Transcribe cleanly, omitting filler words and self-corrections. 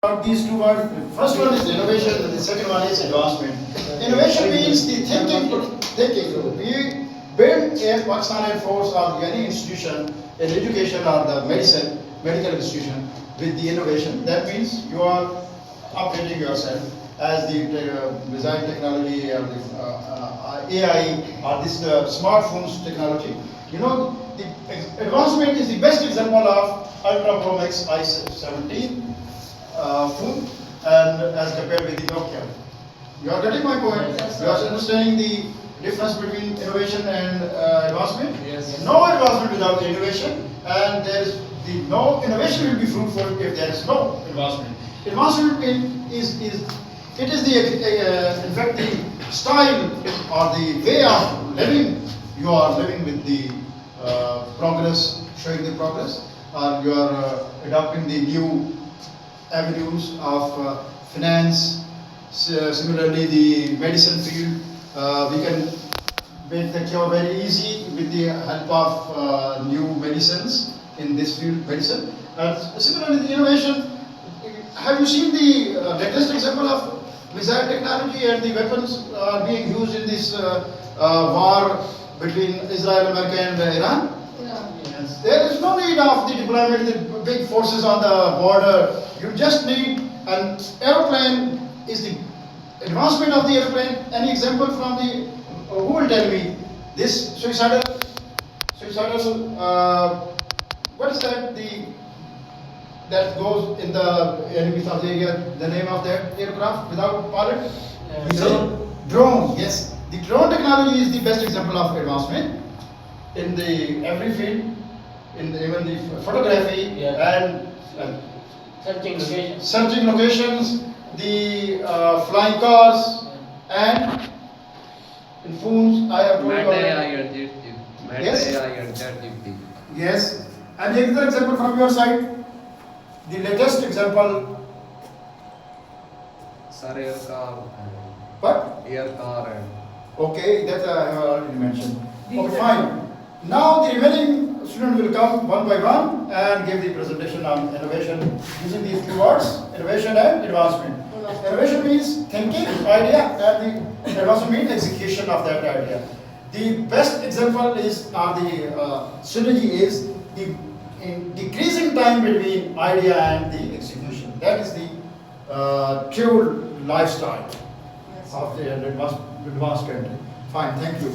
About these two words. First one is innovation, and the second one is advancement. Innovation means the thinking. We build in Pakistan Air Force or any institution in education or the medical institution with the innovation. That means you are updating yourself as the missile technology or the AI or this smartphones technology. You know, the advancement is the best example of Ultra Pro Max i17 phone and as compared with the Nokia. You are getting my point? Yes, You are understanding the difference between innovation and advancement? Yes. No advancement without the innovation, and there is no innovation will be fruitful if there is no advancement. Advancement is in fact the style or the way of living. You are living with the progress, showing the progress, or you are adopting the new avenues of finance. Similarly, the medicine field, we can make the cure very easy with the help of new medicines in this field, medicine. Similarly, the innovation. Have you seen the latest example of missile technology and the weapons being used in this war between Israel, America, and Iran? Yes. There is no need of the deployment of the big forces on the border. You just need an aeroplane. Is the advancement of the airplane any example from the who will tell me this suicidal what is that that goes in the enemy of the area, the name of that aircraft without pilot? Drone, yes. The drone technology is the best example of advancement in the every field, in even the photography and searching locations, the flying cars, and in phones. I have told you already. Yes. Yes. And the other example from your side, the latest example. Sir, air car. What? Air car and Okay, that I have already mentioned. Okay, fine. Now the remaining student will come one by one and give the presentation on innovation using these two words, innovation and advancement. Innovation means thinking, idea, and the advancement means execution of that idea. The best example is, or the synergy is the decreasing time between idea and the execution. That is the true lifestyle of the advanced country. Fine, thank you.